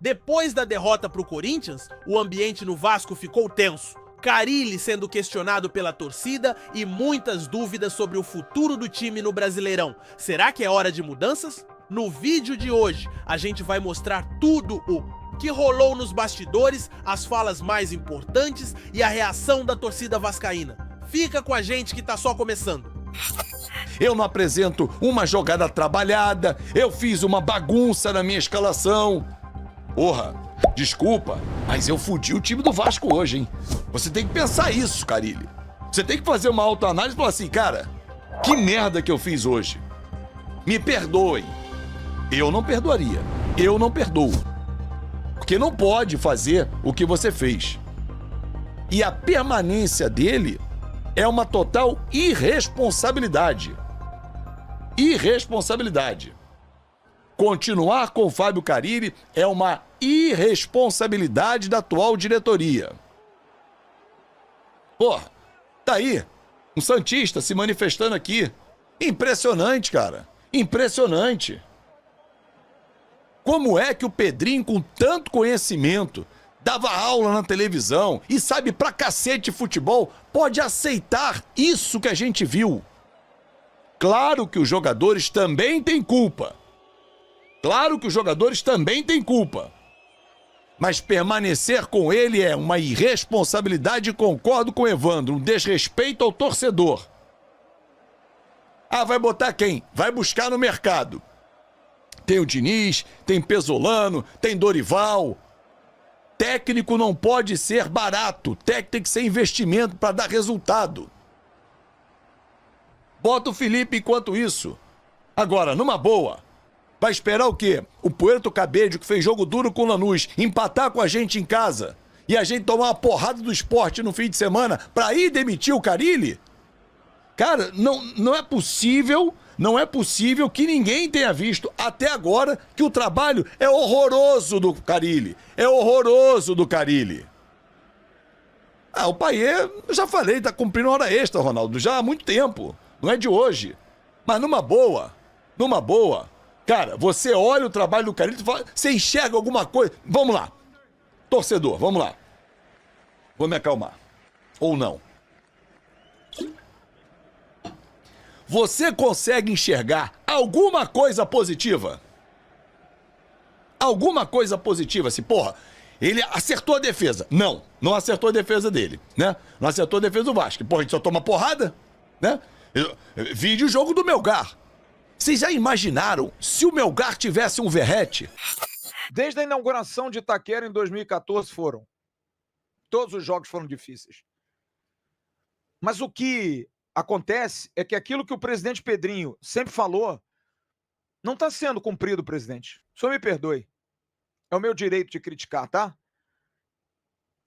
Depois da derrota pro Corinthians, o ambiente no Vasco ficou tenso. Carille sendo questionado pela torcida e muitas dúvidas sobre o futuro do time no Brasileirão. Será que é hora de mudanças? No vídeo de hoje, a gente vai mostrar tudo o que rolou nos bastidores, as falas mais importantes e a reação da torcida vascaína. Fica com a gente que tá só começando. Eu não apresento uma jogada trabalhada, eu fiz uma bagunça na minha escalação. Porra, desculpa, mas eu fudi o time do Vasco hoje, hein? Você tem que pensar isso, Carille. Você tem que fazer uma autoanálise e falar assim, cara, que merda que eu fiz hoje. Me perdoem. Eu não perdoaria. Eu não perdoo. Porque não pode fazer o que você fez. E a permanência dele é uma total irresponsabilidade. Irresponsabilidade. Continuar com o Fábio Carille é uma irresponsabilidade da atual diretoria. Porra, tá aí, um santista se manifestando aqui. Impressionante, cara. Impressionante. Como é que o Pedrinho, com tanto conhecimento, dava aula na televisão e sabe pra cacete de futebol, pode aceitar isso que a gente viu? Claro que os jogadores também têm culpa. Claro que os jogadores também têm culpa. Mas permanecer com ele é uma irresponsabilidade e concordo com o Evandro, um desrespeito ao torcedor. Ah, vai botar quem? Vai buscar no mercado. Tem o Diniz, tem Pesolano, tem Dorival. Técnico não pode ser barato, técnico tem que ser investimento para dar resultado. Bota o Felipe enquanto isso. Agora, numa boa, vai esperar o quê? O Puerto Cabello, que fez jogo duro com o Lanús, empatar com a gente em casa e a gente tomar uma porrada do Sport no fim de semana pra ir demitir o Carille? Cara, não é possível, não é possível que ninguém tenha visto até agora que o trabalho é horroroso do Carille. É horroroso do Carille. Ah, o Payet, eu já falei, tá cumprindo hora extra, Ronaldo, já há muito tempo. Não é de hoje. Mas numa boa, cara, você olha o trabalho do Carille, você enxerga alguma coisa. Vamos lá. Torcedor, vamos lá. Vou me acalmar. Ou não. Você consegue enxergar alguma coisa positiva? Alguma coisa positiva, assim, porra, ele acertou a defesa. Não acertou a defesa dele, né? Não acertou a defesa do Vasco. Porra, a gente só toma porrada, né? Vídeo jogo do Melgar. Vocês já imaginaram se o Melgar tivesse um Verrete? Desde a inauguração de Itaquera em 2014 foram. Todos os jogos foram difíceis. Mas o que acontece é que aquilo que o presidente Pedrinho sempre falou não está sendo cumprido, presidente. O senhor me perdoe. É o meu direito de criticar, tá?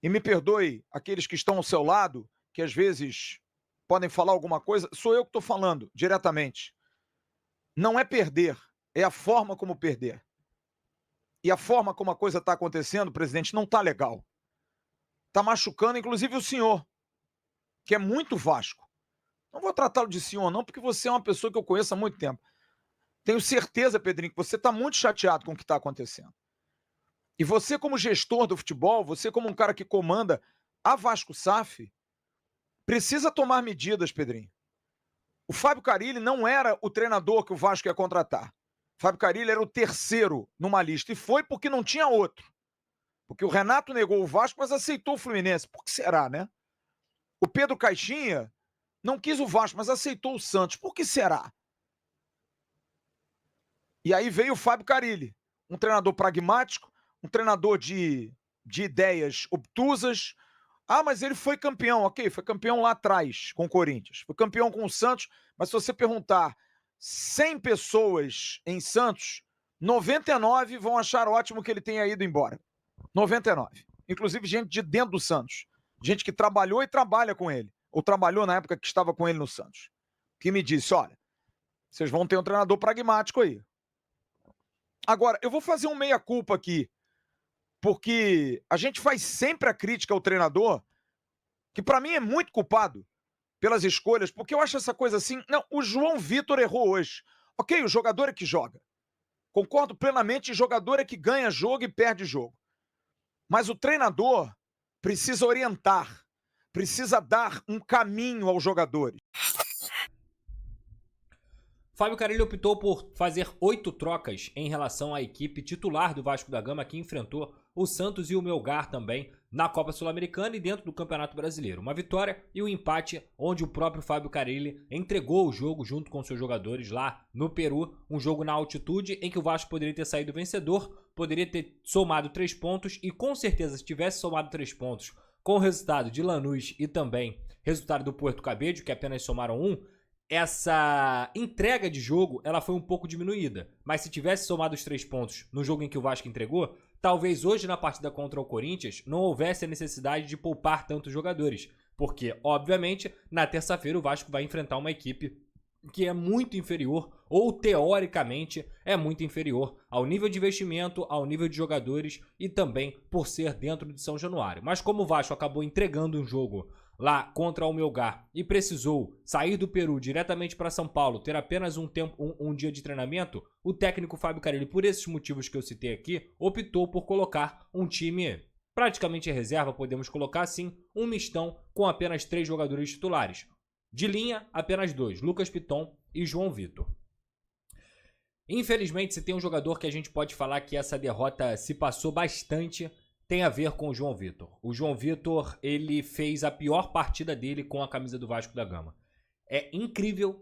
E me perdoe aqueles que estão ao seu lado, que às vezes podem falar alguma coisa. Sou eu que estou falando diretamente. Não é perder, é a forma como perder. E a forma como a coisa está acontecendo, presidente, não está legal. Está machucando, inclusive, o senhor, que é muito Vasco. Não vou tratá-lo de senhor, não, porque você é uma pessoa que eu conheço há muito tempo. Tenho certeza, Pedrinho, que você está muito chateado com o que está acontecendo. E você, como gestor do futebol, você, como um cara que comanda a Vasco SAF, precisa tomar medidas, Pedrinho. O Fábio Carille não era o treinador que o Vasco ia contratar. O Fábio Carille era o terceiro numa lista. E foi porque não tinha outro. Porque o Renato negou o Vasco, mas aceitou o Fluminense. Por que será, né? O Pedro Caixinha não quis o Vasco, mas aceitou o Santos. Por que será? E aí veio o Fábio Carille. Um treinador pragmático, um treinador de ideias obtusas. Ah, mas ele foi campeão. Ok, foi campeão lá atrás com o Corinthians. Foi campeão com o Santos. Mas se você perguntar 100 pessoas em Santos, 99 vão achar ótimo que ele tenha ido embora. 99. Inclusive gente de dentro do Santos. Gente que trabalhou e trabalha com ele. Ou trabalhou na época que estava com ele no Santos. Que me disse, olha, vocês vão ter um treinador pragmático aí. Agora, eu vou fazer um meia-culpa aqui. Porque a gente faz sempre a crítica ao treinador, que para mim é muito culpado pelas escolhas, porque eu acho essa coisa assim, não, o João Vitor errou hoje. Ok, o jogador é que joga. Concordo plenamente, jogador é que ganha jogo e perde jogo. Mas o treinador precisa orientar, precisa dar um caminho aos jogadores. Fábio Carille optou por fazer 8 trocas em relação à equipe titular do Vasco da Gama, que enfrentou o Santos e o Melgar também na Copa Sul-Americana e dentro do Campeonato Brasileiro. Uma vitória e um empate onde o próprio Fábio Carille entregou o jogo junto com seus jogadores lá no Peru. Um jogo na altitude em que o Vasco poderia ter saído vencedor, poderia ter somado 3 pontos e com certeza se tivesse somado 3 pontos com o resultado de Lanús e também resultado do Puerto Cabello, que apenas somaram 1, essa entrega de jogo ela foi um pouco diminuída. Mas se tivesse somado os 3 pontos no jogo em que o Vasco entregou, talvez hoje na partida contra o Corinthians não houvesse a necessidade de poupar tantos jogadores. Porque, obviamente, na terça-feira o Vasco vai enfrentar uma equipe que é muito inferior, ou teoricamente é muito inferior ao nível de investimento, ao nível de jogadores e também por ser dentro de São Januário. Mas como o Vasco acabou entregando um jogo lá contra o Melgar e precisou sair do Peru diretamente para São Paulo, ter apenas um dia de treinamento, o técnico Fábio Carille, por esses motivos que eu citei aqui, optou por colocar um time praticamente reserva, podemos colocar assim, um mistão com apenas 3 jogadores titulares. De linha, apenas 2, Lucas Piton e João Vitor. Infelizmente, se tem um jogador que a gente pode falar que essa derrota se passou bastante, tem a ver com o João Vitor. O João Vitor, ele fez a pior partida dele com a camisa do Vasco da Gama. É incrível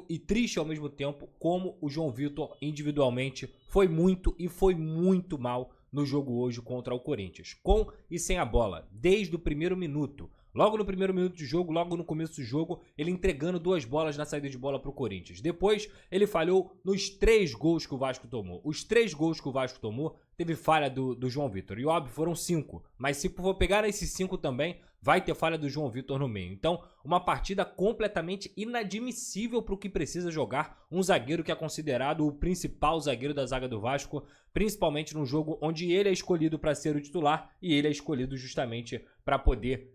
e triste ao mesmo tempo como o João Vitor individualmente foi muito mal no jogo hoje contra o Corinthians. Com e sem a bola, desde o primeiro minuto. Logo no primeiro minuto de jogo, logo no começo do jogo, ele entregando 2 bolas na saída de bola para o Corinthians. Depois, ele falhou nos 3 gols que o Vasco tomou. Os 3 gols que o Vasco tomou, teve falha do João Vitor. E óbvio, foram 5. Mas se for pegar esses 5 também, vai ter falha do João Vitor no meio. Então, uma partida completamente inadmissível para o que precisa jogar um zagueiro que é considerado o principal zagueiro da zaga do Vasco, principalmente num jogo onde ele é escolhido para ser o titular e ele é escolhido justamente para poder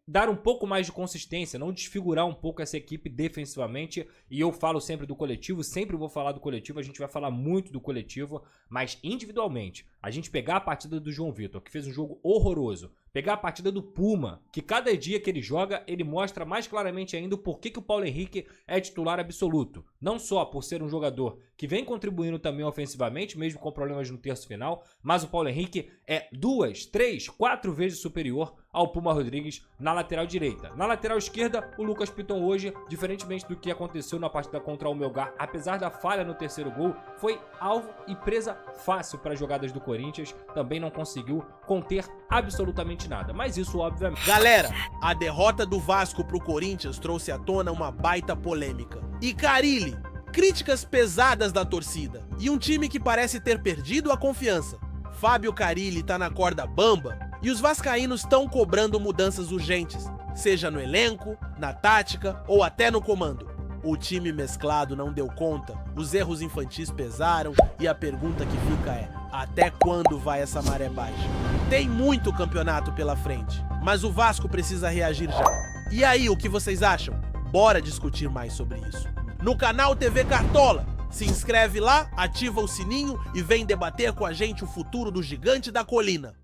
dar um pouco mais de consistência, não desfigurar um pouco essa equipe defensivamente. E eu falo sempre do coletivo, sempre vou falar do coletivo, a gente vai falar muito do coletivo, mas individualmente, a gente pegar a partida do João Vitor, que fez um jogo horroroso, pegar a partida do Puma, que cada dia que ele joga, ele mostra mais claramente ainda o porquê que o Paulo Henrique é titular absoluto. Não só por ser um jogador que vem contribuindo também ofensivamente, mesmo com problemas no terço final, mas o Paulo Henrique é 2, 3, 4 vezes superior ao Puma Rodrigues na lateral direita. Na lateral esquerda, o Lucas Piton hoje, diferentemente do que aconteceu na partida contra o Melgar, apesar da falha no terceiro gol, foi alvo e presa fácil para as jogadas do Corinthians, também não conseguiu conter absolutamente nada, mas isso obviamente... Galera, a derrota do Vasco pro Corinthians trouxe à tona uma baita polêmica. E Carille, críticas pesadas da torcida e um time que parece ter perdido a confiança. Fábio Carille tá na corda bamba e os vascaínos estão cobrando mudanças urgentes, seja no elenco, na tática ou até no comando. O time mesclado não deu conta, os erros infantis pesaram e a pergunta que fica é: até quando vai essa maré baixa? Tem muito campeonato pela frente, mas o Vasco precisa reagir já. E aí, o que vocês acham? Bora discutir mais sobre isso. No canal TV Cartola, se inscreve lá, ativa o sininho e vem debater com a gente o futuro do Gigante da Colina.